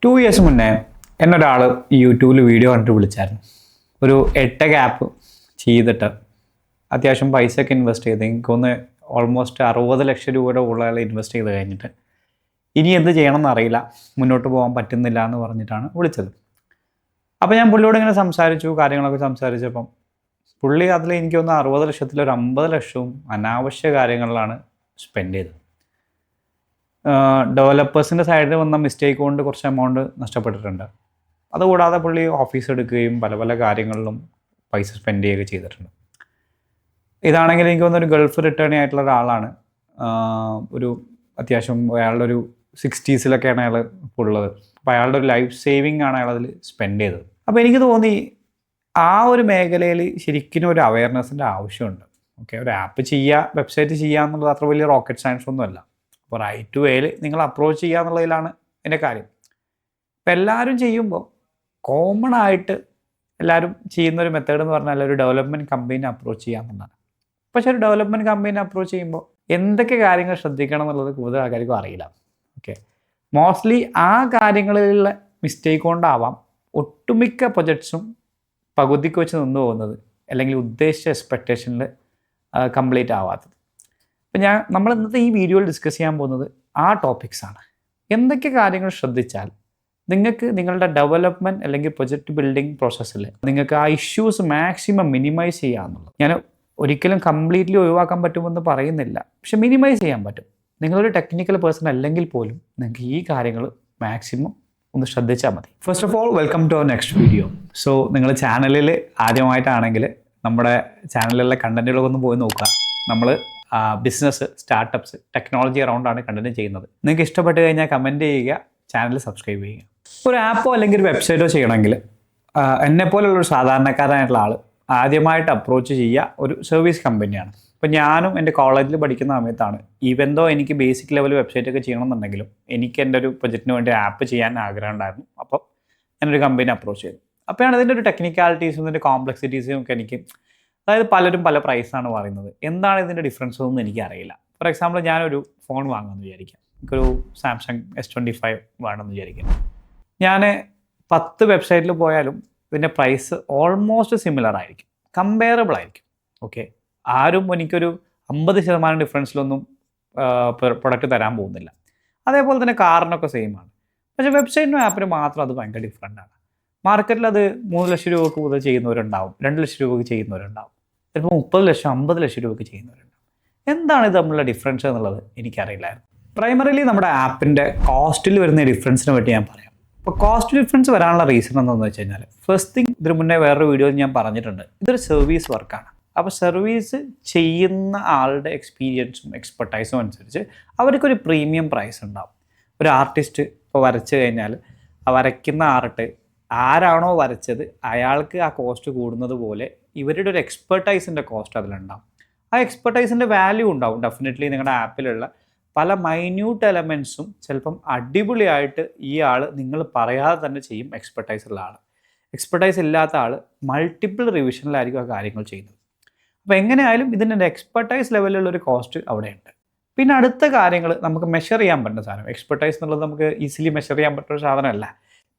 2 years മുന്നേ എന്നൊരാൾ യൂട്യൂബിൽ വീഡിയോ കണ്ടിട്ട് വിളിച്ചായിരുന്നു. ഒരു എട്ടക ആപ്പ് ചെയ്തിട്ട് അത്യാവശ്യം പൈസയൊക്കെ ഇൻവെസ്റ്റ് ചെയ്ത് എനിക്കൊന്ന് ഓൾമോസ്റ്റ് 60 ലക്ഷം രൂപയുടെ ഉള്ള ഇൻവെസ്റ്റ് ചെയ്ത് കഴിഞ്ഞിട്ട് ഇനി എന്ത് ചെയ്യണമെന്ന് അറിയില്ല, മുന്നോട്ട് പോകാൻ പറ്റുന്നില്ല എന്ന് പറഞ്ഞിട്ടാണ് വിളിച്ചത്. അപ്പോൾ ഞാൻ പുള്ളിയോട് ഇങ്ങനെ സംസാരിച്ചു, കാര്യങ്ങളൊക്കെ സംസാരിച്ചപ്പം പുള്ളി അതിൽ എനിക്കൊന്ന് 60 ലക്ഷത്തിൽ ഒരു 50 ലക്ഷവും അനാവശ്യ കാര്യങ്ങളിലാണ് സ്പെൻഡ് ചെയ്തത്. ഡെവലപ്പേഴ്സിൻ്റെ സൈഡിൽ വന്ന മിസ്റ്റേക്ക് കൊണ്ട് കുറച്ച് എമൗണ്ട് നഷ്ടപ്പെട്ടിട്ടുണ്ട്. അതുകൂടാതെ പുള്ളി ഓഫീസ് എടുക്കുകയും പല പല കാര്യങ്ങളിലും പൈസ സ്പെൻഡ് ചെയ്യുകയൊക്കെ ചെയ്തിട്ടുണ്ട്. ഇതാണെങ്കിൽ എനിക്ക് തോന്നുന്നൊരു ഗൾഫ് റിട്ടേൺ ആയിട്ടുള്ള ഒരാളാണ്. ഒരു അത്യാവശ്യം അയാളുടെ ഒരു 60സിലൊക്കെയാണ് അയാൾ ഇപ്പോൾ ഉള്ളത്. അപ്പോൾ അയാളുടെ ഒരു ലൈഫ് സേവിങ് ആണ് അയാൾ അതിൽ സ്പെൻഡ് ചെയ്തത്. അപ്പോൾ എനിക്ക് തോന്നി ആ ഒരു മേഖലയിൽ ശരിക്കും ഒരു അവയർനെസ്സിൻ്റെ ആവശ്യമുണ്ട്. ഓക്കെ, ഒരു ആപ്പ് ചെയ്യുക, വെബ്സൈറ്റ് ചെയ്യുക എന്നുള്ളത് അത്ര വലിയ റോക്കറ്റ് സയൻസ് ഒന്നുമല്ല. അപ്പോൾ റൈറ്റ് വേയിൽ നിങ്ങൾ അപ്രോച്ച് ചെയ്യുക എന്നുള്ളതിലാണ് എൻ്റെ കാര്യം. ഇപ്പം എല്ലാവരും ചെയ്യുമ്പോൾ കോമൺ ആയിട്ട് എല്ലാവരും ചെയ്യുന്നൊരു മെത്തേഡ് എന്ന് പറഞ്ഞാൽ ഒരു ഡെവലപ്മെൻറ്റ് കമ്പനീനെ അപ്രോച്ച് ചെയ്യുക എന്നുള്ളതാണ്. പക്ഷേ ഒരു ഡെവലപ്മെൻറ്റ് കമ്പനീനെ അപ്രോച്ച് ചെയ്യുമ്പോൾ എന്തൊക്കെ കാര്യങ്ങൾ ശ്രദ്ധിക്കണം എന്നുള്ളത് കൂടുതൽ ആൾക്കാർക്കും അറിയില്ല. ഓക്കെ, മോസ്റ്റ്ലി ആ കാര്യങ്ങളിലുള്ള മിസ്റ്റേക്ക് കൊണ്ടാവാം ഒട്ടുമിക്ക പ്രൊജക്ട്സും പകുതിക്ക് വെച്ച് നിന്ന് പോകുന്നത്, അല്ലെങ്കിൽ ഉദ്ദേശിച്ച എക്സ്പെക്റ്റേഷനിൽ കംപ്ലീറ്റ് ആവാത്തത്. അപ്പം നമ്മൾ ഇന്നത്തെ ഈ വീഡിയോയിൽ ഡിസ്കസ് ചെയ്യാൻ പോകുന്നത് ആ ടോപ്പിക്സാണ്. എന്തൊക്കെ കാര്യങ്ങൾ ശ്രദ്ധിച്ചാൽ നിങ്ങൾക്ക് നിങ്ങളുടെ ഡെവലപ്മെൻറ്റ് അല്ലെങ്കിൽ പ്രൊജക്റ്റ് ബിൽഡിംഗ് പ്രോസസ്സിൽ നിങ്ങൾക്ക് ആ ഇഷ്യൂസ് മാക്സിമം മിനിമൈസ് ചെയ്യാമെന്നുള്ളത്. ഞാൻ ഒരിക്കലും കംപ്ലീറ്റ്ലി ഒഴിവാക്കാൻ പറ്റുമെന്ന് പറയുന്നില്ല, പക്ഷെ മിനിമൈസ് ചെയ്യാൻ പറ്റും. നിങ്ങളൊരു ടെക്നിക്കൽ പേഴ്സൺ അല്ലെങ്കിൽ പോലും നിങ്ങൾക്ക് ഈ കാര്യങ്ങൾ മാക്സിമം ഒന്ന് ശ്രദ്ധിച്ചാൽ മതി. First of all, welcome to our next video. So നിങ്ങൾ ചാനലിൽ ആദ്യമായിട്ടാണെങ്കിൽ നമ്മുടെ ചാനലിലുള്ള കണ്ടന്റുകളൊക്കെ ഒന്ന് പോയി നോക്കുക. നമ്മൾ ബിസിനസ്, സ്റ്റാർട്ടപ്സ്, ടെക്നോളജി അറൗണ്ടാണ് കണ്ടന്റ് ചെയ്യുന്നത്. നിങ്ങൾക്ക് ഇഷ്ടപ്പെട്ട് കഴിഞ്ഞാൽ കമൻറ്റ് ചെയ്യുക, ചാനൽ സബ്സ്ക്രൈബ് ചെയ്യുക. ഒരു ആപ്പോ അല്ലെങ്കിൽ ഒരു വെബ്സൈറ്റോ ചെയ്യണമെങ്കിൽ എന്നെപ്പോലുള്ളൊരു സാധാരണക്കാരനായിട്ടുള്ള ആൾ ആദ്യമായിട്ട് അപ്രോച്ച് ചെയ്യുക ഒരു സർവീസ് കമ്പനിയാണ്. ഇപ്പോൾ ഞാനും എൻ്റെ കോളേജിൽ പഠിക്കുന്ന സമയത്താണ്, ഈവെന്തോ എനിക്ക് ബേസിക് ലെവൽ വെബ്സൈറ്റൊക്കെ ചെയ്യണമെന്നുണ്ടെങ്കിലും എനിക്ക് എൻ്റെ ഒരു പ്രൊജക്റ്റിന് വേണ്ടി ആപ്പ് ചെയ്യാൻ ആഗ്രഹം ഉണ്ടായിരുന്നു. അപ്പോൾ ഞാനൊരു കമ്പനി അപ്രോച്ച് ചെയ്തു. അപ്പോഴാണ് ഇതിൻ്റെ ഒരു ടെക്നിക്കാലിറ്റീസും ഇതിൻ്റെ കോംപ്ലക്സിറ്റീസും ഒക്കെ എനിക്ക്, അതായത് പലരും പല പ്രൈസാണ് പറയുന്നത്, എന്താണ് ഇതിൻ്റെ ഡിഫറൻസ് ഒന്നും എനിക്കറിയില്ല. ഫോർ എക്സാമ്പിൾ, ഞാനൊരു ഫോൺ വാങ്ങുമെന്ന് വിചാരിക്കാം, എനിക്കൊരു സാംസങ് S25 വേണമെന്ന് വിചാരിക്കാം. ഞാൻ 10 വെബ്സൈറ്റിൽ പോയാലും ഇതിൻ്റെ പ്രൈസ് ഓൾമോസ്റ്റ് സിമിലർ ആയിരിക്കും, കമ്പയറബിൾ ആയിരിക്കും. ഓക്കെ, ആരും എനിക്കൊരു 50% ഡിഫറൻസിലൊന്നും പ്രൊഡക്റ്റ് തരാൻ പോകുന്നില്ല. അതേപോലെ തന്നെ കാറിനൊക്കെ സെയിം ആണ്. പക്ഷേ വെബ്സൈറ്റിനും ആപ്പിനും മാത്രം അത് ഭയങ്കര ഡിഫറെൻ്റ് ആണ്. മാർക്കറ്റിൽ അത് 3 ലക്ഷം രൂപക്ക് മുതൽ ചെയ്യുന്നവരുണ്ടാവും, 2 ലക്ഷം രൂപയ്ക്ക് ചെയ്യുന്നവരുണ്ടാവും, ചിലപ്പോൾ 30 ലക്ഷം 50 ലക്ഷം രൂപയ്ക്ക് ചെയ്യുന്നവരുണ്ടാവും. എന്താണ് ഇത് തമ്മിലുള്ള ഡിഫറൻസ് എന്നുള്ളത് എനിക്കറിയില്ലായിരുന്നു. പ്രൈമറിലി നമ്മുടെ ആപ്പിൻ്റെ കോസ്റ്റിൽ വരുന്ന ഡിഫറൻസിനെ പറ്റി ഞാൻ പറയാം. അപ്പോൾ കോസ്റ്റ് ഡിഫറൻസ് വരാനുള്ള റീസൺ എന്താണെന്ന് വെച്ച് കഴിഞ്ഞാൽ, ഫസ്റ്റ് തിങ്, ഇതിന് മുന്നേ വേറൊരു വീഡിയോയിൽ ഞാൻ പറഞ്ഞിട്ടുണ്ട്, ഇതൊരു സർവീസ് വർക്കാണ്. അപ്പോൾ സർവീസ് ചെയ്യുന്ന ആളുടെ എക്സ്പീരിയൻസും എക്സ്പെർട്ടൈസും അനുസരിച്ച് അവർക്കൊരു പ്രീമിയം പ്രൈസ് ഉണ്ടാവും. ഒരു ആർട്ടിസ്റ്റ് ഇപ്പോൾ വരച്ച് കഴിഞ്ഞാൽ ആ വരയ്ക്കുന്ന ആർട്ട് ആരാണോ വരച്ചത് അയാൾക്ക് ആ കോസ്റ്റ് കൂടുന്നത് പോലെ ഇവരുടെ ഒരു എക്സ്പെർട്ടൈസിൻ്റെ കോസ്റ്റ് അതിലുണ്ടാവും. ആ എക്സ്പെർട്ടൈസിൻ്റെ വാല്യൂ ഉണ്ടാവും. ഡെഫിനറ്റ്ലി നിങ്ങളുടെ ആപ്പിലുള്ള പല മൈന്യൂട്ട് എലമെൻറ്റ്സും ചിലപ്പം അടിപൊളിയായിട്ട് ഈ ആൾ നിങ്ങൾ പറയാതെ തന്നെ ചെയ്യും. എക്സ്പെർട്ടൈസ് ഉള്ള ആൾ, എക്സ്പെർട്ടൈസ് ഇല്ലാത്ത ആൾ മൾട്ടിപ്പിൾ റിവിഷനിലായിരിക്കും ആ കാര്യങ്ങൾ ചെയ്യുന്നത്. അപ്പോൾ എങ്ങനെയായാലും ഇതിൻ്റെ എക്സ്പെർട്ടൈസ് ലെവലിലുള്ളൊരു കോസ്റ്റ് അവിടെയുണ്ട്. പിന്നെ അടുത്ത കാര്യങ്ങൾ നമുക്ക് മെഷർ ചെയ്യാൻ പറ്റുന്ന സാധനം, എക്സ്പെർട്ടൈസ് എന്നുള്ളത് നമുക്ക് ഈസിലി മെഷർ ചെയ്യാൻ പറ്റുന്ന ഒരു സാധനമല്ല.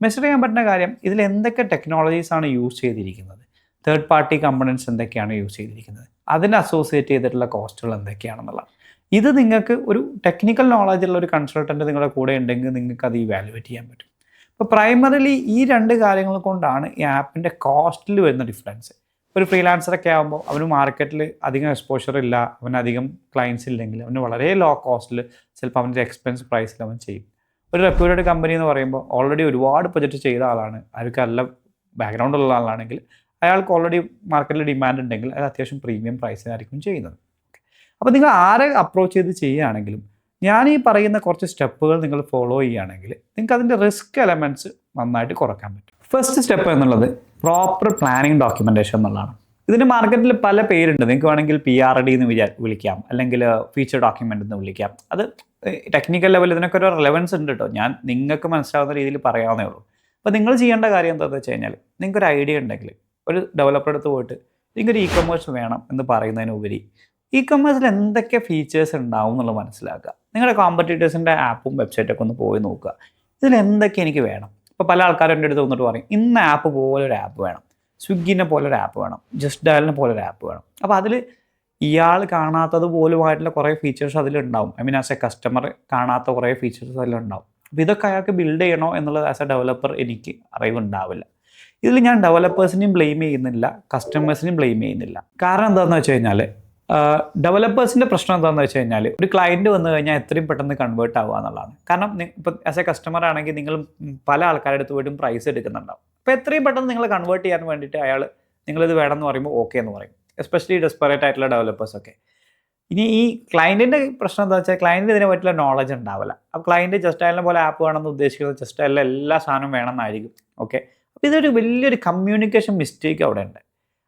മെഷർ ചെയ്യാൻ പറ്റുന്ന കാര്യം, ഇതിൽ എന്തൊക്കെ ടെക്നോളജീസാണ് യൂസ് ചെയ്തിരിക്കുന്നത്, തേർഡ് പാർട്ടി കമ്പണൻസ് എന്തൊക്കെയാണ് യൂസ് ചെയ്തിരിക്കുന്നത്, അതിന് അസോസിയേറ്റ് ചെയ്തിട്ടുള്ള കോസ്റ്റുകൾ എന്തൊക്കെയാണെന്നുള്ളത്. ഇത് നിങ്ങൾക്ക് ഒരു ടെക്നിക്കൽ നോളജുള്ള ഒരു കൺസൾട്ടൻറ്റ് നിങ്ങളുടെ കൂടെ ഉണ്ടെങ്കിൽ നിങ്ങൾക്ക് അത് ഇവാലുവേറ്റ് ചെയ്യാൻ പറ്റും. അപ്പോൾ പ്രൈമറിലി ഈ 2 കാര്യങ്ങൾ കൊണ്ടാണ് ഈ ആപ്പിൻ്റെ കോസ്റ്റിൽ വരുന്ന ഡിഫറൻസ്. ഒരു ഫ്രീലാൻസറൊക്കെ ആകുമ്പോൾ അവന് മാർക്കറ്റിൽ അധികം എക്സ്പോഷർ ഇല്ല, അവനധികം ക്ലയൻസ് ഇല്ലെങ്കിൽ അവന് വളരെ ലോ കോസ്റ്റിൽ ചിലപ്പോൾ അവൻ്റെ എക്സ്പെൻസ് പ്രൈസിൽ അവൻ ചെയ്യും. ഒരു റെപ്യൂട്ടഡ് കമ്പനി എന്ന് പറയുമ്പോൾ ഓൾറെഡി ഒരുപാട് പ്രൊജക്റ്റ് ചെയ്ത ആളാണ്, അവർക്ക് നല്ല ബാക്ക്ഗ്രൗണ്ട് ഉള്ള ആളാണെങ്കിൽ അയാൾക്ക് ഓൾറെഡി മാർക്കറ്റിൽ ഡിമാൻഡ് ഉണ്ടെങ്കിൽ അത് അത്യാവശ്യം പ്രീമിയം പ്രൈസിനായിരിക്കും ചെയ്യുന്നത്. അപ്പോൾ നിങ്ങൾ ആരെ അപ്രോച്ച് ചെയ്ത് ചെയ്യുകയാണെങ്കിലും ഞാൻ ഈ പറയുന്ന കുറച്ച് സ്റ്റെപ്പുകൾ നിങ്ങൾ ഫോളോ ചെയ്യുകയാണെങ്കിൽ നിങ്ങൾക്ക് അതിൻ്റെ റിസ്ക് എലമെൻറ്റ്സ് നന്നായിട്ട് കുറയ്ക്കാൻ പറ്റും. ഫസ്റ്റ് സ്റ്റെപ്പ് എന്നുള്ളത് പ്രോപ്പർ പ്ലാനിങ് ഡോക്യുമെൻറ്റേഷൻ എന്നുള്ളതാണ്. ഇതിന് മാർക്കറ്റിൽ പല പേരുണ്ട്. നിങ്ങൾക്ക് വേണമെങ്കിൽ PRD എന്ന് വിളിക്കാം, അല്ലെങ്കിൽ ഫീച്ചർ ഡോക്യുമെൻ്റ് എന്ന് വിളിക്കാം. അത് ടെക്നിക്കൽ ലെവലിൽ ഇതിനൊക്കെ ഒരു റെലവൻസ് ഉണ്ട് കേട്ടോ. ഞാൻ നിങ്ങൾക്ക് മനസ്സിലാവുന്ന രീതിയിൽ പറയാവുന്നേ ഉള്ളൂ. അപ്പോൾ നിങ്ങൾ ചെയ്യേണ്ട കാര്യം എന്താണെന്ന് വെച്ച് കഴിഞ്ഞാൽ, നിങ്ങൾക്കൊരു ഐഡിയ ഉണ്ടെങ്കിൽ ഒരു ഡെവലപ്പർ അടുത്ത് പോയിട്ട് നിങ്ങൾക്കൊരു e-commerce വേണം എന്ന് പറയുന്നതിനുപരി e-commerceൽ എന്തൊക്കെ ഫീച്ചേഴ്സ് ഉണ്ടാവും എന്നുള്ളത് മനസ്സിലാക്കുക. നിങ്ങളുടെ കോമ്പറ്റീറ്റേഴ്സിൻ്റെ ആപ്പും വെബ്സൈറ്റൊക്കെ ഒന്ന് പോയി നോക്കുക. ഇതിൽ എന്തൊക്കെ എനിക്ക് വേണം. ഇപ്പോൾ പല ആൾക്കാരും എൻ്റെ അടുത്ത് വന്നിട്ട് പറയും ഇന്ന ആപ്പ് പോലെ ഒരു ആപ്പ് വേണം, സ്വിഗ്ഗിനെ പോലെ ഒരു ആപ്പ് വേണം, ജസ്റ്റ് ഡയലിനെ പോലെ ഒരു ആപ്പ് വേണം. അപ്പോൾ അതിൽ ഇയാൾ കാണാത്തത് പോലുമായിട്ടുള്ള കുറേ ഫീച്ചേഴ്സ് അതിലുണ്ടാവും. I mean as a customer കാണാത്ത കുറേ ഫീച്ചേഴ്സ് അതിലുണ്ടാവും. അപ്പോൾ ഇതൊക്കെ അയാൾക്ക് ബിൽഡ് ചെയ്യണോ എന്നുള്ളത് ആസ് എ ഡെവലപ്പർ എനിക്ക് അറിവുണ്ടാവില്ല. ഇതിൽ ഞാൻ ഡെവലപ്പേഴ്സിനെയും ബ്ലെയിം ചെയ്യുന്നില്ല, കസ്റ്റമേഴ്സിനെയും ബ്ലെയിം ചെയ്യുന്നില്ല. കാരണം എന്താണെന്ന് വെച്ച് കഴിഞ്ഞാൽ ഡെവലപ്പേഴ്സിൻ്റെ പ്രശ്നം എന്താണെന്ന് വെച്ച് കഴിഞ്ഞാൽ ഒരു ക്ലയൻറ്റ് വന്നു കഴിഞ്ഞാൽ എത്രയും പെട്ടെന്ന് കൺവേർട്ട് ആവുക എന്നുള്ളതാണ്. കാരണം ഇപ്പോൾ ആസ് എ കസ്റ്റമർ ആണെങ്കിൽ നിങ്ങൾ പല ആൾക്കാരുടെ അടുത്ത് പോയിട്ടും പ്രൈസ് എടുക്കുന്നുണ്ടാവും. അപ്പോൾ എത്രയും പെട്ടെന്ന് നിങ്ങൾ കൺവേർട്ട് ചെയ്യാൻ വേണ്ടിയിട്ട് അയാൾ നിങ്ങളിത് വേണമെന്ന് പറയുമ്പോൾ ഓക്കെ എന്ന് പറയും. എസ്പെഷ്യലി ഡെസ്പറേറ്റ് ആയിട്ടുള്ള ഡെവലപ്പേഴ്സൊക്കെ. ഇനി ഈ ക്ലയൻറ്റിൻ്റെ പ്രശ്നം എന്താ വെച്ചാൽ ക്ലയൻറ്റ് ഇതിനെ പറ്റിയുള്ള നോളജ് ഉണ്ടാവില്ല. അപ്പോൾ ക്ലയൻറ്റ് ജസ്റ്റ് അയലിനെ പോലെ ആപ്പ് വേണമെന്ന് ഉദ്ദേശിക്കുന്നത് ജസ്റ്റ് അയലിൽ എല്ലാ സാധനവും വേണമെന്നായിരിക്കും. ഓക്കെ, അപ്പോൾ ഇതൊരു വലിയൊരു കമ്മ്യൂണിക്കേഷൻ മിസ്റ്റേക്ക് അവിടെ ഉണ്ട്.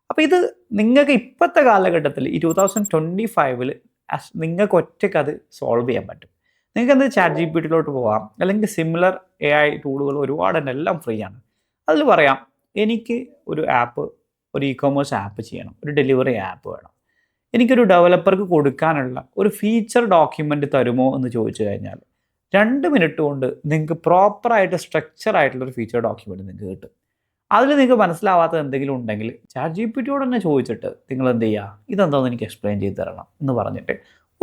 അപ്പോൾ ഇത് നിങ്ങൾക്ക് ഇപ്പോഴത്തെ കാലഘട്ടത്തിൽ ഈ 2025 നിങ്ങൾക്ക് ഒറ്റയ്ക്ക് അത് സോൾവ് ചെയ്യാൻ പറ്റും. നിങ്ങൾക്ക് എന്ത് ChatGPT പോകാം, അല്ലെങ്കിൽ സിമിലർ AI ടൂളുകൾ ഒരുപാടുണ്ട്, എല്ലാം ഫ്രീ ആണ്. അതിൽ പറയാം എനിക്ക് ഒരു ആപ്പ്, ഒരു ഇ-കൊമേഴ്സ് ആപ്പ് ചെയ്യണം, ഒരു ഡെലിവറി ആപ്പ് വേണം, എനിക്കൊരു ഡെവലപ്പർക്ക് കൊടുക്കാനുള്ള ഒരു ഫീച്ചർ ഡോക്യുമെൻ്റ് തരുമോ എന്ന് ചോദിച്ചു കഴിഞ്ഞാൽ 2 മിനിറ്റ് കൊണ്ട് നിങ്ങൾക്ക് പ്രോപ്പറായിട്ട് സ്ട്രക്ചർ ആയിട്ടുള്ളൊരു ഫീച്ചർ ഡോക്യുമെൻ്റ് നിങ്ങൾക്ക് കിട്ടും. അതിൽ നിങ്ങൾക്ക് മനസ്സിലാവാത്തത് എന്തെങ്കിലും ഉണ്ടെങ്കിൽ ChatGPT തന്നെ ചോദിച്ചിട്ട് നിങ്ങൾ എന്ത് ചെയ്യുക, ഇതെന്താണെന്ന് എനിക്ക് എക്സ്പ്ലെയിൻ ചെയ്ത് തരണം എന്ന് പറഞ്ഞിട്ട്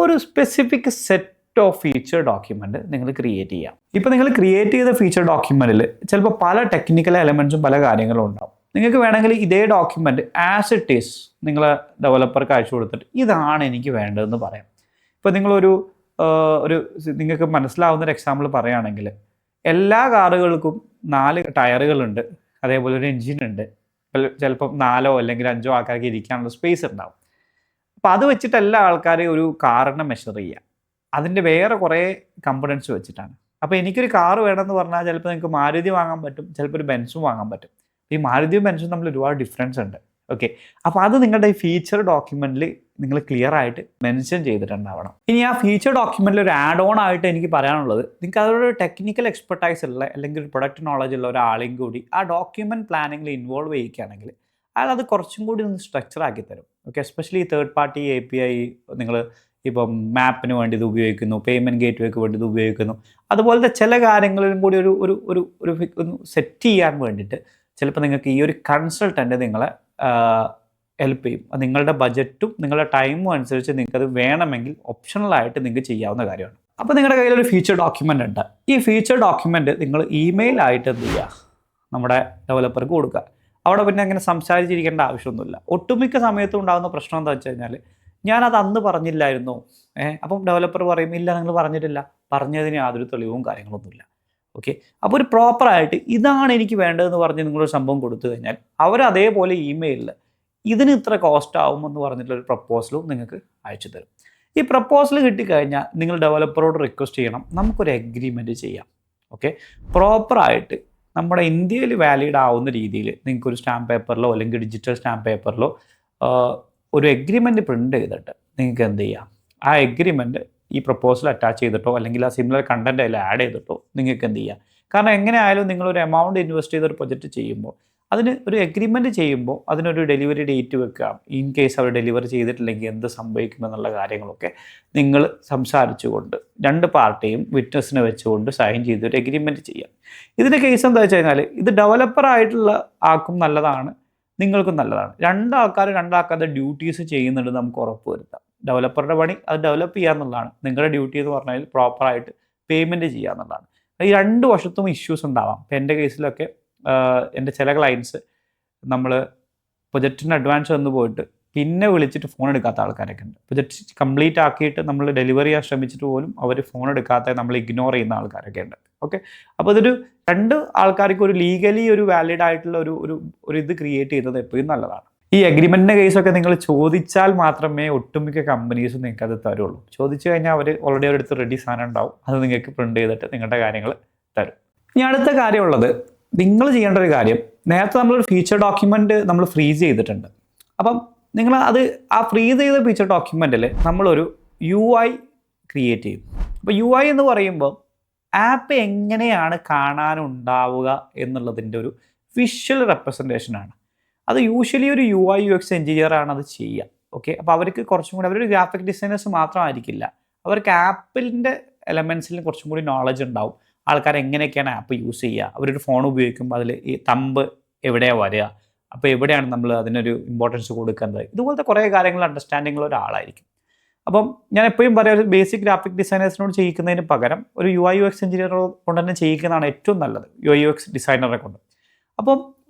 ഒരു specific set of feature document നിങ്ങൾ ക്രിയേറ്റ് ചെയ്യാം. ഇപ്പോൾ നിങ്ങൾ ക്രിയേറ്റ് ചെയ്ത ഫീച്ചർ ഡോക്യുമെൻറ്റിൽ ചിലപ്പോൾ പല ടെക്നിക്കൽ എലമെൻറ്റ്സും പല കാര്യങ്ങളും ഉണ്ടാവും. നിങ്ങൾക്ക് വേണമെങ്കിൽ ഇതേ ഡോക്യുമെൻറ്റ് ആസ് ഇറ്റ് ഈസ് നിങ്ങൾ ഡെവലപ്പർക്ക് അയച്ചു കൊടുത്തിട്ട് ഇതാണ് എനിക്ക് വേണ്ടതെന്ന് പറയാം. ഇപ്പോൾ നിങ്ങളൊരു നിങ്ങൾക്ക് മനസ്സിലാവുന്നൊരു എക്സാമ്പിൾ പറയുകയാണെങ്കിൽ എല്ലാ കാറുകൾക്കും 4 ടയറുകളുണ്ട്, അതേപോലെ ഒരു എൻജിനുണ്ട്, ചിലപ്പം 4 അല്ലെങ്കിൽ 5 ആൾക്കാർക്ക് ഇരിക്കാനുള്ള സ്പേസ് ഉണ്ടാവും. അപ്പോൾ അത് വെച്ചിട്ട് എല്ലാ ആൾക്കാരെയും ഒരു കാറിനെ മെഷർ ചെയ്യുക അതിൻ്റെ വേറെ കുറേ കമ്പണൻസ് വെച്ചിട്ടാണ്. അപ്പോൾ എനിക്കൊരു കാറ് വേണമെന്ന് പറഞ്ഞാൽ ചിലപ്പോൾ നിങ്ങൾക്ക് മാരുതി വാങ്ങാൻ പറ്റും, ചിലപ്പോൾ ഒരു ബെൻസും വാങ്ങാൻ പറ്റും. ഈ മാരുതിയും ബെൻസും തമ്മിൽ ഒരുപാട് ഡിഫറൻസ് ഉണ്ട്. ഓക്കെ, അപ്പോൾ അത് നിങ്ങളുടെ ഈ ഫീച്ചർ ഡോക്യുമെൻറ്റിൽ നിങ്ങൾ ക്ലിയർ ആയിട്ട് മെൻഷൻ ചെയ്തിട്ടുണ്ടാവണം. ഇനി ആ ഫീച്ചർ ഡോക്യുമെൻറ്റിൽ ഒരു ആഡ് ഓൺ ആയിട്ട് എനിക്ക് പറയാനുള്ളത്, നിങ്ങൾക്ക് അതൊരു ടെക്നിക്കൽ എക്സ്പെർട്ടൈസ് ഉള്ള അല്ലെങ്കിൽ ഒരു പ്രൊഡക്റ്റ് നോളജ് ഉള്ള ഒരാളെയും കൂടി ആ ഡോക്യുമെൻറ്റ് പ്ലാനിങ്ങിൽ ഇൻവോൾവ് ചെയ്യിക്കുകയാണെങ്കിൽ അയാൾ അത് കുറച്ചും കൂടി ഒന്ന് സ്ട്രക്ചർ ആക്കി തരും. Okay, especially third party API നിങ്ങൾ ഇപ്പം മാപ്പിന് വേണ്ടി ഇത് ഉപയോഗിക്കുന്നു, പേയ്മെൻറ്റ് ഗേറ്റ് വേക്ക് വേണ്ടി ഇത് ഉപയോഗിക്കുന്നു, അതുപോലത്തെ ചില കാര്യങ്ങളിലും കൂടി ഒരു സെറ്റ് ചെയ്യാൻ വേണ്ടിയിട്ട് ചിലപ്പോൾ നിങ്ങൾക്ക് ഈ ഒരു കൺസൾട്ടൻ്റ് നിങ്ങളെ ഹെൽപ്പ് ചെയ്യും. നിങ്ങളുടെ ബജറ്റും നിങ്ങളുടെ ടൈമും അനുസരിച്ച് നിങ്ങൾക്കത് വേണമെങ്കിൽ ഓപ്ഷണലായിട്ട് നിങ്ങൾക്ക് ചെയ്യാവുന്ന കാര്യമാണ്. അപ്പോൾ നിങ്ങളുടെ കയ്യിലൊരു ഫീച്ചർ ഡോക്യുമെൻ്റ് ഉണ്ട്. ഈ ഫീച്ചർ ഡോക്യുമെൻ്റ് നിങ്ങൾ ഇമെയിലായിട്ട് എന്ത് ചെയ്യുക, നമ്മുടെ ഡെവലപ്പർക്ക് കൊടുക്കുക. അവിടെ പിന്നെ അങ്ങനെ സംസാരിച്ചിരിക്കേണ്ട ആവശ്യമൊന്നുമില്ല. ഒട്ടുമിക്ക സമയത്തും ഉണ്ടാകുന്ന പ്രശ്നം എന്താ വെച്ച് കഴിഞ്ഞാൽ ഞാനത് അന്ന് പറഞ്ഞില്ലായിരുന്നോ, അപ്പം ഡെവലപ്പർ പറയും ഇല്ല നിങ്ങൾ പറഞ്ഞിട്ടില്ല, പറഞ്ഞതിന് യാതൊരു തെളിവും കാര്യങ്ങളൊന്നുമില്ല. ഓക്കെ, അപ്പോൾ ഒരു പ്രോപ്പറായിട്ട് ഇതാണ് എനിക്ക് വേണ്ടതെന്ന് പറഞ്ഞ് നിങ്ങളൊരു സംഭവം കൊടുത്തു കഴിഞ്ഞാൽ അവർ അതേപോലെ ഇമെയിലിൽ ഇതിന് ഇത്ര കോസ്റ്റ് ആവുമെന്ന് പറഞ്ഞിട്ടുള്ളൊരു പ്രപ്പോസലും നിങ്ങൾക്ക് അയച്ചു തരും. ഈ പ്രപ്പോസൽ കിട്ടിക്കഴിഞ്ഞാൽ നിങ്ങൾ ഡെവലപ്പറോട് റിക്വസ്റ്റ് ചെയ്യണം, നമുക്കൊരു എഗ്രിമെൻറ്റ് ചെയ്യാം. ഓക്കെ, പ്രോപ്പറായിട്ട് നമ്മുടെ ഇന്ത്യയിൽ വാലിഡ് ആവുന്ന രീതിയിൽ നിങ്ങൾക്കൊരു സ്റ്റാമ്പ് പേപ്പറിലോ അല്ലെങ്കിൽ ഡിജിറ്റൽ സ്റ്റാമ്പ് പേപ്പറിലോ ഒരു എഗ്രിമെൻറ്റ് പ്രിൻ്റ് ചെയ്തിട്ട് നിങ്ങൾക്ക് എന്ത് ചെയ്യാം, ആ എഗ്രിമെൻറ്റ് ഈ പ്രപ്പോസൽ അറ്റാച്ച് ചെയ്തിട്ടോ അല്ലെങ്കിൽ ആ സിമിലർ കണ്ടൻറ്റ് അതിൽ ആഡ് ചെയ്തിട്ടോ നിങ്ങൾക്ക് എന്ത് ചെയ്യാം. കാരണം എങ്ങനെ ആയാലും നിങ്ങളൊരു എമൗണ്ട് ഇൻവെസ്റ്റ് ചെയ്തൊരു പ്രൊജക്റ്റ് ചെയ്യുമ്പോൾ അതിന് ഒരു എഗ്രിമെൻറ്റ് ചെയ്യുമ്പോൾ അതിനൊരു ഡെലിവറി ഡേറ്റ് വെക്കുക. ഇൻ കേസ് അവർ ഡെലിവറി ചെയ്തിട്ടില്ലെങ്കിൽ എന്ത് സംഭവിക്കുമെന്നുള്ള കാര്യങ്ങളൊക്കെ നിങ്ങൾ സംസാരിച്ചുകൊണ്ട് 2 പാർട്ടിയും വിറ്റ്നസിനെ വെച്ചുകൊണ്ട് സൈൻ ചെയ്തൊരു എഗ്രിമെൻറ്റ് ചെയ്യാം. ഇതിൻ്റെ കേസ് എന്താ വെച്ച് കഴിഞ്ഞാൽ ഇത് ഡെവലപ്പറായിട്ടുള്ള ആൾക്കും നല്ലതാണ്, നിങ്ങൾക്കും നല്ലതാണ്. 2 ആൾക്കാരുടെ ഡ്യൂട്ടീസ് ചെയ്യുന്നുണ്ട് നമുക്ക് ഉറപ്പ് വരുത്താം. ഡെവലപ്പറുടെ പണി അത് ഡെവലപ്പ് ചെയ്യുക എന്നുള്ളതാണ്, നിങ്ങളുടെ ഡ്യൂട്ടി എന്ന് പറഞ്ഞാൽ പ്രോപ്പറായിട്ട് പേയ്മെൻറ്റ് ചെയ്യുക എന്നുള്ളതാണ്. ഈ 2 വശത്തും ഇഷ്യൂസ് ഉണ്ടാവാം. ഇപ്പോൾ എൻ്റെ കേസിലൊക്കെ എൻ്റെ ചില ക്ലയൻസ് നമ്മൾ പ്രൊജക്റ്റിന് അഡ്വാൻസ് വന്ന് പോയിട്ട് പിന്നെ വിളിച്ചിട്ട് ഫോൺ എടുക്കാത്ത ആൾക്കാരൊക്കെ ഉണ്ട്. പ്രൊജക്റ്റ് കംപ്ലീറ്റ് ആക്കിയിട്ട് നമ്മൾ ഡെലിവറി ചെയ്യാൻ ശ്രമിച്ചിട്ട് പോലും അവർ ഫോൺ എടുക്കാത്ത നമ്മൾ ഇഗ്നോർ ചെയ്യുന്ന ആൾക്കാരൊക്കെ ഉണ്ട്. ഓക്കെ, അപ്പോൾ ഇതൊരു 2 ആൾക്കാർക്ക് ഒരു ലീഗലി ഒരു വാലിഡ് ആയിട്ടുള്ള ഒരു ഇത് ക്രിയേറ്റ് ചെയ്യുന്നത് എപ്പോഴും നല്ലതാണ്. ഈ അഗ്രിമെൻറ്റിൻ്റെ കേസൊക്കെ നിങ്ങൾ ചോദിച്ചാൽ മാത്രമേ ഒട്ടുമിക്ക കമ്പനീസും നിങ്ങൾക്ക് അത് തരുള്ളൂ. ചോദിച്ചു കഴിഞ്ഞാൽ അവർ ഓൾറെഡി അവരെടുത്ത് റെഡി സാധനം ഉണ്ടാവും, അത് നിങ്ങൾക്ക് പ്രിൻ്റ് ചെയ്തിട്ട് നിങ്ങളുടെ കാര്യങ്ങൾ തരും. ഇനി അടുത്ത കാര്യമുള്ളത്, നിങ്ങൾ ചെയ്യേണ്ട ഒരു കാര്യം, നേരത്തെ നമ്മളൊരു ഫീച്ചർ ഡോക്യുമെൻറ്റ് നമ്മൾ ഫ്രീസ് ചെയ്തിട്ടുണ്ട്. അപ്പം നിങ്ങൾ അത് ആ ഫ്രീസ് ചെയ്ത ഫീച്ചർ ഡോക്യുമെൻറ്റിൽ നമ്മളൊരു UI ക്രിയേറ്റ് ചെയ്യും. അപ്പോൾ UI എന്ന് പറയുമ്പോൾ ആപ്പ് എങ്ങനെയാണ് കാണാനുണ്ടാവുക എന്നുള്ളതിൻ്റെ ഒരു വിഷ്വൽ റെപ്രസെൻറ്റേഷനാണ്. അത് യൂഷ്വലി ഒരു UI/UX എഞ്ചിനീയറാണ് അത് ചെയ്യുക. ഓക്കെ, അപ്പോൾ അവർക്ക് കുറച്ചും കൂടി അവരൊരു ഗ്രാഫിക് ഡിസൈനേഴ്സ് മാത്രമായിരിക്കില്ല, അവർക്ക് ആപ്പിളിൻ്റെ എലമെൻറ്റ്സിൽ കുറച്ചും കൂടി നോളജ് ഉണ്ടാവും. ആൾക്കാർ എങ്ങനെയൊക്കെയാണ് ആപ്പ് യൂസ് ചെയ്യുക, അവരൊരു ഫോൺ ഉപയോഗിക്കുമ്പോൾ അതിൽ ഈ തമ്പ് എവിടെയാണ് വരിക, അപ്പോൾ എവിടെയാണ് നമ്മൾ അതിനൊരു ഇമ്പോർട്ടൻസ് കൊടുക്കുന്നത്, ഇതുപോലത്തെ കുറേ കാര്യങ്ങൾ അണ്ടർസ്റ്റാൻഡിങ്ങുള്ള ഒരാളായിരിക്കും. അപ്പം ഞാൻ എപ്പോഴും പറയാം, ഒരു ബേസിക് ഗ്രാഫിക് ഡിസൈനേഴ്സിനോട് ചെയ്യിക്കുന്നതിന് പകരം ഒരു UI/UX എഞ്ചിനീയറോ കൊണ്ട് തന്നെ ചെയ്യിക്കുന്നതാണ് ഏറ്റവും നല്ലത്, UI/UX ഡിസൈനറെ കൊണ്ട്. അപ്പം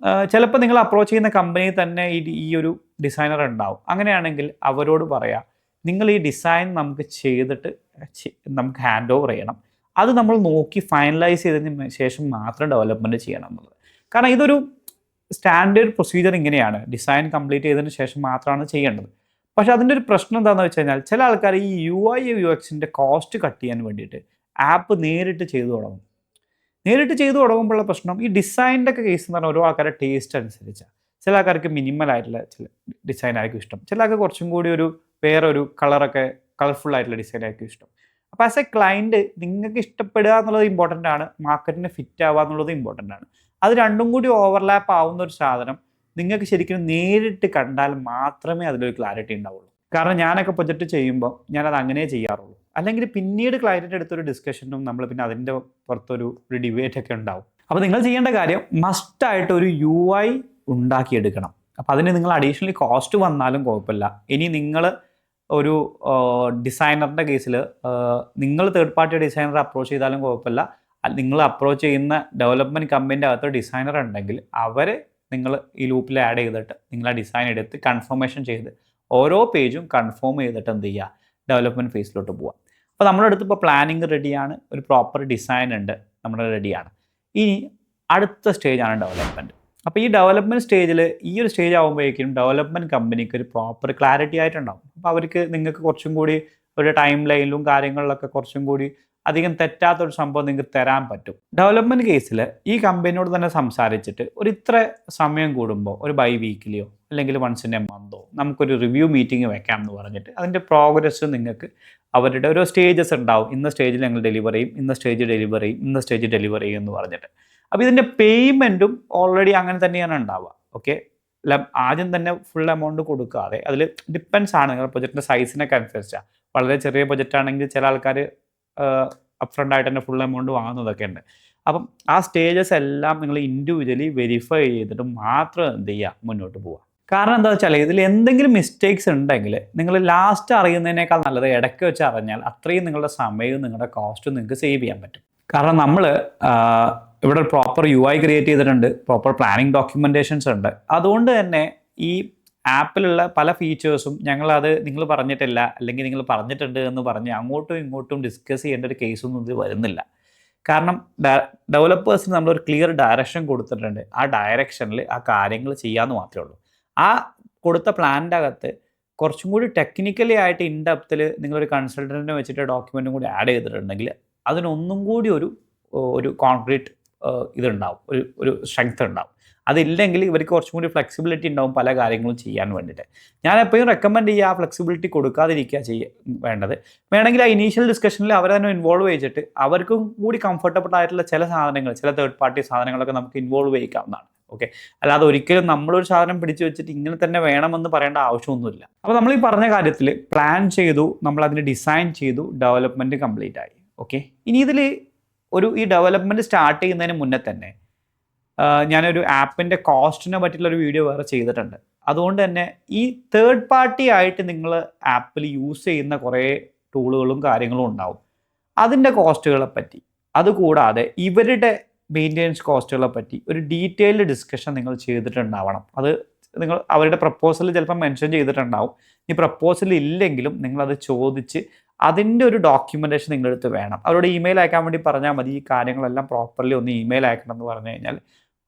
ചിലപ്പോൾ നിങ്ങൾ അപ്രോച്ച് ചെയ്യുന്ന കമ്പനിയിൽ തന്നെ ഈ ഒരു ഡിസൈനർ ഉണ്ടാവും. അങ്ങനെയാണെങ്കിൽ അവരോട് പറയാം, നിങ്ങൾ ഈ ഡിസൈൻ നമുക്ക് ചെയ്തിട്ട് നമുക്ക് ഹാൻഡ് ഓവർ ചെയ്യണം, അത് നമ്മൾ നോക്കി ഫൈനലൈസ് ചെയ്തതിന് ശേഷം മാത്രം ഡെവലപ്മെൻറ്റ് ചെയ്യണം എന്നുള്ളത്. കാരണം ഇതൊരു സ്റ്റാൻഡേർഡ് പ്രൊസീജിയർ ഇങ്ങനെയാണ്, ഡിസൈൻ കംപ്ലീറ്റ് ചെയ്തതിന് ശേഷം മാത്രമാണ് ചെയ്യേണ്ടത്. പക്ഷേ അതിൻ്റെ ഒരു പ്രശ്നം എന്താണെന്ന് വെച്ച് കഴിഞ്ഞാൽ, ചില ആൾക്കാർ ഈ UI/UXൻ്റെ കോസ്റ്റ് കട്ട് ചെയ്യാൻ വേണ്ടിയിട്ട് ആപ്പ് നേരിട്ട് ചെയ്തു തുടങ്ങും. നേരിട്ട് ചെയ്തു തുടങ്ങുമ്പോഴുള്ള പ്രശ്നം, ഈ ഡിസൈനിൻ്റെ ഒക്കെ കേസ് എന്ന് പറഞ്ഞാൽ ഓരോ ആൾക്കാരുടെ ടേസ്റ്റ് അനുസരിച്ചാണ്. ചില ആൾക്കാർക്ക് മിനിമൽ ആയിട്ടുള്ള ചില ഡിസൈൻ ആയിരിക്കും ഇഷ്ടം, ചില ആൾക്ക് കുറച്ചും കൂടി ഒരു വേറൊരു കളറൊക്കെ കളർഫുൾ ആയിട്ടുള്ള ഡിസൈൻ ആയിരിക്കും ഇഷ്ടം. അപ്പോൾ ആസ് എ ക്ലയൻറ്റ് നിങ്ങൾക്ക് ഇഷ്ടപ്പെടുക എന്നുള്ളത് ഇമ്പോർട്ടൻ്റ് ആണ്, മാർക്കറ്റിന് ഫിറ്റ് ആവുക എന്നുള്ളത് ഇമ്പോർട്ടൻ്റ് ആണ്. അത് രണ്ടും കൂടി ഓവർലാപ്പ് ആവുന്ന ഒരു സാധനം നിങ്ങൾക്ക് ശരിക്കും നേരിട്ട് കണ്ടാൽ മാത്രമേ അതിലൊരു ക്ലാരിറ്റി ഉണ്ടാവുള്ളൂ. കാരണം ഞാനൊക്കെ പ്രൊജക്റ്റ് ചെയ്യുമ്പോൾ ഞാനത് അങ്ങനെ ചെയ്യാറുള്ളൂ. അല്ലെങ്കിൽ പിന്നീട് ക്ലയൻറ്റിൻ്റെ അടുത്തൊരു ഡിസ്കഷനും നമ്മൾ പിന്നെ അതിൻ്റെ പുറത്തൊരു ഡിബേറ്റ് ഒക്കെ ഉണ്ടാവും. അപ്പോൾ നിങ്ങൾ ചെയ്യേണ്ട കാര്യം മസ്റ്റായിട്ട് ഒരു UI ഉണ്ടാക്കിയെടുക്കണം. അപ്പോൾ അതിന് നിങ്ങൾ അഡീഷണലി കോസ്റ്റ് വന്നാലും കുഴപ്പമില്ല. ഇനി നിങ്ങൾ ഒരു ഡിസൈനറിൻ്റെ കേസിൽ നിങ്ങൾ തേർഡ് പാർട്ടി ഡിസൈനറെ അപ്രോച്ച് ചെയ്താലും കുഴപ്പമില്ല. നിങ്ങൾ അപ്രോച്ച് ചെയ്യുന്ന ഡെവലപ്മെൻറ്റ് കമ്പനീൻ്റെ അകത്ത് ഡിസൈനർ ഉണ്ടെങ്കിൽ അവരെ നിങ്ങൾ ഈ ലൂപ്പിൽ ആഡ് ചെയ്തിട്ട് നിങ്ങൾ ആ ഡിസൈൻ എടുത്ത് കൺഫർമേഷൻ ചെയ്ത് ഓരോ പേജും കൺഫേം ചെയ്തിട്ട് എന്ത് ചെയ്യുക, ഡെവലപ്മെൻറ്റ് ഫേസിലോട്ട് പോവുക. അപ്പോൾ നമ്മുടെ അടുത്ത് ഇപ്പോൾ പ്ലാനിങ് റെഡിയാണ്, ഒരു പ്രോപ്പർ ഡിസൈൻ ഉണ്ട്, നമ്മുടെ റെഡിയാണ്. ഇനി അടുത്ത സ്റ്റേജാണ് ഡെവലപ്മെൻറ്റ്. അപ്പോൾ ഈ ഡെവലപ്മെൻറ്റ് സ്റ്റേജിൽ ഈ ഒരു സ്റ്റേജ് ആകുമ്പോഴേക്കും ഡെവലപ്മെൻറ്റ് കമ്പനിക്ക് ഒരു പ്രോപ്പർ ക്ലാരിറ്റി ആയിട്ടുണ്ടാവും. അപ്പോൾ അവർക്ക് നിങ്ങൾക്ക് കുറച്ചും കൂടി ഒരു ടൈം ലൈനിലും കാര്യങ്ങളിലൊക്കെ കുറച്ചും കൂടി അധികം തെറ്റാത്തൊരു സംഭവം നിങ്ങൾക്ക് തരാൻ പറ്റും. ഡെവലപ്മെൻറ്റ് കേസിൽ ഈ കമ്പനിയോട് തന്നെ സംസാരിച്ചിട്ട് ഒരു ഇത്ര സമയം കൂടുമ്പോൾ ഒരു ബൈ വീക്കിലിയോ അല്ലെങ്കിൽ വൺസ് ഇൻ എ മന്തോ നമുക്കൊരു റിവ്യൂ മീറ്റിംഗ് വെക്കാം എന്ന് പറഞ്ഞിട്ട് അതിൻ്റെ പ്രോഗ്രസ് നിങ്ങൾക്ക് അവരുടെ ഓരോ സ്റ്റേജസ് ഉണ്ടാവും. ഇന്ന സ്റ്റേജിൽ ഞങ്ങൾ ഡെലിവർ ചെയ്യും, ഇന്ന സ്റ്റേജ് ഡെലിവർ ചെയ്യും, ഇന്ന സ്റ്റേജ് ഡെലിവർ ചെയ്യും എന്ന് പറഞ്ഞിട്ട്. അപ്പോൾ ഇതിൻ്റെ പേയ്മെൻറ്റും ഓൾറെഡി അങ്ങനെ തന്നെയാണ് ഉണ്ടാവുക. ഓക്കെ, ആദ്യം തന്നെ ഫുൾ എമൗണ്ട് കൊടുക്കാതെ, അതിൽ ഡിപ്പെൻസ് ആണ് നിങ്ങളുടെ പ്രൊജക്റ്റിൻ്റെ സൈസിനൊക്കെ അനുസരിച്ചാണ്. വളരെ ചെറിയ പ്രൊജക്റ്റ് ആണെങ്കിൽ ചില ആൾക്കാർ അപ്ഫ്രണ്ട് ആയിട്ട് തന്നെ ഫുൾ എമൗണ്ട് വാങ്ങുന്നതൊക്കെ ഉണ്ട്. അപ്പം ആ സ്റ്റേജസ് എല്ലാം നിങ്ങൾ ഇൻഡിവിജ്വലി വെരിഫൈ ചെയ്തിട്ട് മാത്രം എന്ത് ചെയ്യുക, മുന്നോട്ട് പോവുക. കാരണം എന്താ വെച്ചാൽ ഇതിൽ എന്തെങ്കിലും മിസ്റ്റേക്സ് ഉണ്ടെങ്കിൽ നിങ്ങൾ ലാസ്റ്റ് അറിയുന്നതിനേക്കാൾ നല്ലത് ഇടയ്ക്ക് വെച്ച് അറിഞ്ഞാൽ അത്രയും നിങ്ങളുടെ സമയവും നിങ്ങളുടെ കോസ്റ്റും നിങ്ങൾക്ക് സേവ് ചെയ്യാൻ പറ്റും. കാരണം നമ്മൾ ഇവിടെ ഒരു പ്രോപ്പർ UI ക്രിയേറ്റ് ചെയ്തിട്ടുണ്ട്, പ്രോപ്പർ പ്ലാനിങ് ഡോക്യുമെൻറ്റേഷൻസ് ഉണ്ട്. അതുകൊണ്ട് തന്നെ ഈ ആപ്പിലുള്ള പല ഫീച്ചേഴ്സും ഞങ്ങളത് നിങ്ങൾ പറഞ്ഞിട്ടില്ല അല്ലെങ്കിൽ നിങ്ങൾ പറഞ്ഞിട്ടുണ്ട് എന്ന് പറഞ്ഞ് അങ്ങോട്ടും ഇങ്ങോട്ടും ഡിസ്കസ് ചെയ്യേണ്ട ഒരു കേസൊന്നും ഇത് വരുന്നില്ല. കാരണം ഡെവലപ്പേഴ്സിന് നമ്മളൊരു ക്ലിയർ ഡയറക്ഷൻ കൊടുത്തിട്ടുണ്ട്, ആ ഡയറക്ഷനിൽ ആ കാര്യങ്ങൾ ചെയ്യാമെന്ന് മാത്രമേ ഉള്ളൂ. ആ കൊടുത്ത പ്ലാനിൻ്റെ അകത്ത് കുറച്ചും കൂടി ടെക്നിക്കലി ആയിട്ട് ഇൻഡെപ്തിൽ നിങ്ങളൊരു കൺസൾട്ടൻറ്റിനെ വെച്ചിട്ട് ഡോക്യുമെൻറ്റും കൂടി ആഡ് ചെയ്തിട്ടുണ്ടെങ്കിൽ അതിനൊന്നും കൂടി ഒരു കോൺക്രീറ്റ് ഇതുണ്ടാവും, ഒരു സ്ട്രെങ്ത് ഉണ്ടാവും. അതില്ലെങ്കിൽ ഇവർക്ക് കുറച്ചും കൂടി ഫ്ലെക്സിബിലിറ്റി ഉണ്ടാവും പല കാര്യങ്ങളും ചെയ്യാൻ വേണ്ടിയിട്ട്. ഞാൻ എപ്പോഴും റെക്കമെൻഡ് ചെയ്യുക, ആ ഫ്ലെക്സിബിലിറ്റി കൊടുക്കാതിരിക്കുക വേണ്ടത്. വേണമെങ്കിൽ ആ ഇനീഷ്യൽ ഡിസ്കഷനിൽ അവരെ തന്നെ ഇൻവോൾവ് ചെയ്തിട്ട് അവർക്കും കൂടി കംഫർട്ടബിൾ ആയിട്ടുള്ള ചില സാധനങ്ങൾ, ചില തേർഡ് പാർട്ടി സാധനങ്ങളൊക്കെ നമുക്ക് ഇൻവോൾവ് ചെയ്യിക്കാവുന്നതാണ്. ഓക്കെ, അല്ലാതെ ഒരിക്കലും നമ്മളൊരു സാധനം പിടിച്ചു വെച്ചിട്ട് ഇങ്ങനെ തന്നെ വേണമെന്ന് പറയേണ്ട ആവശ്യമൊന്നുമില്ല. അപ്പോൾ നമ്മൾ ഈ പറഞ്ഞ കാര്യത്തിൽ പ്ലാൻ ചെയ്തു, നമ്മൾ അതിന് ഡിസൈൻ ചെയ്തു, ഡെവലപ്മെൻറ്റ് കംപ്ലീറ്റ് ആയി. ഓക്കെ, ഇനി ഇതിൽ ഈ ഡെവലപ്മെൻറ്റ് സ്റ്റാർട്ട് ചെയ്യുന്നതിന് മുന്നേ തന്നെ ഞാനൊരു ആപ്പിൻ്റെ കോസ്റ്റിനെ പറ്റിയുള്ളൊരു വീഡിയോ വേറെ ചെയ്തിട്ടുണ്ട്. അതുകൊണ്ട് തന്നെ ഈ തേർഡ് പാർട്ടി ആയിട്ട് നിങ്ങൾ ആപ്പിൽ യൂസ് ചെയ്യുന്ന കുറേ ടൂളുകളും കാര്യങ്ങളും ഉണ്ടാവും, അതിൻ്റെ കോസ്റ്റുകളെ പറ്റി, അതുകൂടാതെ ഇവരുടെ മെയിൻ്റെനൻസ് കോസ്റ്റുകളെ പറ്റി ഒരു ഡീറ്റെയിൽഡ് ഡിസ്കഷൻ നിങ്ങൾ ചെയ്തിട്ടുണ്ടാവണം. അത് നിങ്ങൾ അവരുടെ പ്രപ്പോസലിൽ ചിലപ്പോൾ മെൻഷൻ ചെയ്തിട്ടുണ്ടാവും. ഈ പ്രപ്പോസൽ ഇല്ലെങ്കിലും നിങ്ങളത് ചോദിച്ച് അതിൻ്റെ ഒരു ഡോക്യുമെൻറ്റേഷൻ നിങ്ങളുടെ അടുത്ത് വേണം. അവരോട് ഇമെയിൽ അയക്കാൻ വേണ്ടി പറഞ്ഞാൽ മതി, ഈ കാര്യങ്ങളെല്ലാം പ്രോപ്പർലി ഒന്ന് ഇമെയിൽ അയക്കണം എന്ന് പറഞ്ഞു കഴിഞ്ഞാൽ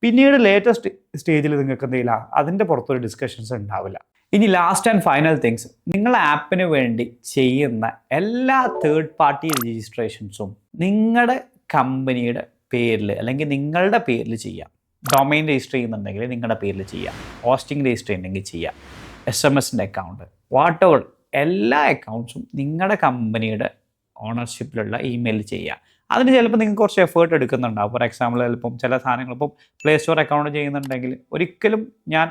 പിന്നീട് ലേറ്റസ്റ്റ് സ്റ്റേജിൽ നിങ്ങൾക്ക് എന്തെയില്ല, അതിൻ്റെ പുറത്തൊരു ഡിസ്കഷൻസ് ഉണ്ടാവില്ല. ഇനി ലാസ്റ്റ് ആൻഡ് ഫൈനൽ തിങ്സ്, നിങ്ങൾ ആപ്പിന് വേണ്ടി ചെയ്യുന്ന എല്ലാ തേർഡ് പാർട്ടി രജിസ്ട്രേഷൻസും നിങ്ങളുടെ കമ്പനിയുടെ പേരിൽ അല്ലെങ്കിൽ നിങ്ങളുടെ പേരിൽ ചെയ്യാം. ഡൊമൈൻ രജിസ്റ്റർ ചെയ്യുന്നുണ്ടെങ്കിൽ നിങ്ങളുടെ പേരിൽ ചെയ്യാം, ഹോസ്റ്റിംഗ് രജിസ്റ്റർ ചെയ്യുന്നുണ്ടെങ്കിൽ ചെയ്യാം, SMS-ൻ്റെ അക്കൗണ്ട്, വാട്ടെവർ എല്ലാ അക്കൗണ്ട്സും നിങ്ങളുടെ കമ്പനിയുടെ ഓണർഷിപ്പിലുള്ള ഇമെയിൽ ചെയ്യുക. അതിന് ചിലപ്പോൾ നിങ്ങൾക്ക് കുറച്ച് എഫേർട്ട് എടുക്കുന്നുണ്ടാവും. ഫോർ എക്സാമ്പിൾ ചിലപ്പം ചില സാധനങ്ങൾ ഇപ്പം പ്ലേ സ്റ്റോർ അക്കൗണ്ട് ചെയ്യുന്നുണ്ടെങ്കിൽ ഒരിക്കലും ഞാൻ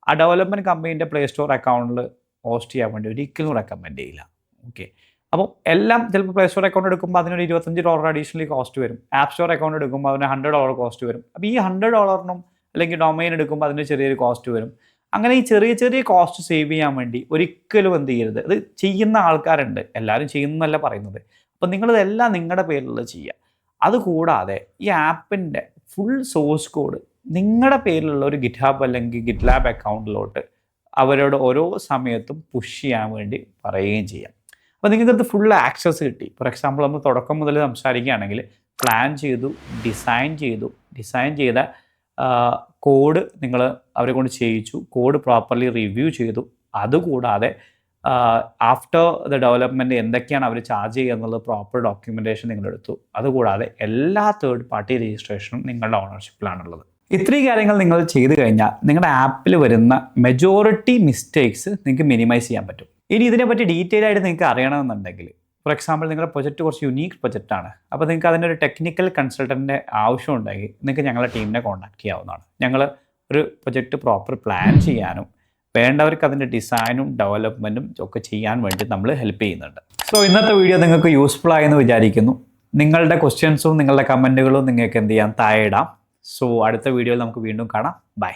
ആ ഡെവലപ്മെൻറ്റ് കമ്പനീൻ്റെ പ്ലേ സ്റ്റോർ അക്കൗണ്ടിൽ ഹോസ്റ്റ് ചെയ്യാൻ വേണ്ടി ഒരിക്കലും റെക്കമെൻഡ് ചെയ്യില്ല. ഓക്കെ, അപ്പോൾ എല്ലാം ചിലപ്പോൾ പ്ലേ സ്റ്റോർ അക്കൗണ്ട് എടുക്കുമ്പോൾ അതിനൊരു $25 അഡീഷണലി കോസ്റ്റ് വരും. ആപ്പ് സ്റ്റോർ അക്കൗണ്ട് എടുക്കുമ്പോൾ അതിന് $100 കോസ്റ്റ് വരും. അപ്പോൾ ഈ $100 അല്ലെങ്കിൽ ഡൊമൈൻ എടുക്കുമ്പോൾ അതിന് ചെറിയൊരു കോസ്റ്റ് വരും. അങ്ങനെ ഈ ചെറിയ ചെറിയ കോസ്റ്റ് സേവ് ചെയ്യാൻ വേണ്ടി ഒരിക്കലും എന്ത് ചെയ്യരുത്. അത് ചെയ്യുന്ന ആൾക്കാരുണ്ട്, എല്ലാവരും ചെയ്യുന്നതല്ല പറയുന്നത്. അപ്പോൾ നിങ്ങളിതെല്ലാം നിങ്ങളുടെ പേരിലുള്ള ചെയ്യുക. അതുകൂടാതെ ഈ ആപ്പിൻ്റെ ഫുൾ സോഴ്സ് കോഡ് നിങ്ങളുടെ പേരിലുള്ള ഒരു GitHub അല്ലെങ്കിൽ GitLab അക്കൗണ്ടിലോട്ട് അവരോട് ഓരോ സമയത്തും പുഷ് ചെയ്യാൻ വേണ്ടി പറയുകയും ചെയ്യാം. അപ്പോൾ നിങ്ങൾക്കത് ഫുൾ ആക്സസ് കിട്ടി. ഫോർ എക്സാമ്പിൾ നമ്മൾ തുടക്കം മുതൽ സംസാരിക്കുകയാണെങ്കിൽ പ്ലാൻ ചെയ്തു, ഡിസൈൻ ചെയ്ത കോഡ് നിങ്ങൾ അവരെ കൊണ്ട് ചെയ്യിച്ചു, കോഡ് പ്രോപ്പർലി റിവ്യൂ ചെയ്തു. അതുകൂടാതെ ആഫ്റ്റർ ദ ഡെവലപ്മെൻറ്റ് എന്തൊക്കെയാണ് അവർ ചാർജ് ചെയ്യുക എന്നുള്ളത് പ്രോപ്പർ ഡോക്യുമെൻറ്റേഷൻ നിങ്ങളെടുത്തു. അതുകൂടാതെ എല്ലാ തേർഡ് പാർട്ടി രജിസ്ട്രേഷനും നിങ്ങളുടെ ഓണർഷിപ്പിലാണുള്ളത്. ഇത്രയും കാര്യങ്ങൾ നിങ്ങൾ ചെയ്തു കഴിഞ്ഞാൽ നിങ്ങളുടെ ആപ്പിൽ വരുന്ന മെജോറിറ്റി മിസ്റ്റേക്സ് നിങ്ങൾക്ക് മിനിമൈസ് ചെയ്യാൻ പറ്റും. ഇനി ഇതിനെപ്പറ്റി ഡീറ്റെയിൽ ആയിട്ട് നിങ്ങൾക്ക് അറിയണമെന്നുണ്ടെങ്കിൽ, ഫോർ എക്സാമ്പിൾ നിങ്ങളുടെ പ്രൊജക്റ്റ് കുറച്ച് യുണീക്ക് പ്രൊജക്റ്റാണ്, അപ്പോൾ നിങ്ങൾക്ക് അതിൻ്റെ ഒരു ടെക്നിക്കൽ കൺസൾട്ടൻറ്റിൻ്റെ ആവശ്യമുണ്ടെങ്കിൽ നിങ്ങൾക്ക് ഞങ്ങളുടെ ടീമിനെ കോൺടാക്ട് ചെയ്യാവുന്നതാണ്. ഞങ്ങൾ ഒരു പ്രൊജക്റ്റ് പ്രോപ്പർ പ്ലാൻ ചെയ്യാനും വേണ്ടവർക്ക് അതിൻ്റെ ഡിസൈനും ഡെവലപ്മെൻറ്റും ഒക്കെ ചെയ്യാൻ വേണ്ടി നമ്മൾ ഹെൽപ്പ് ചെയ്യുന്നുണ്ട്. സോ ഇന്നത്തെ വീഡിയോ നിങ്ങൾക്ക് യൂസ്ഫുൾ ആയെന്ന് വിചാരിക്കുന്നു. നിങ്ങളുടെ ക്വസ്റ്റ്യൻസും നിങ്ങളുടെ കമൻറ്റുകളും നിങ്ങൾക്ക് എന്ത് ചെയ്യാം, താഴെ ഇടാം. സോ അടുത്ത വീഡിയോയിൽ നമുക്ക് വീണ്ടും കാണാം. ബൈ.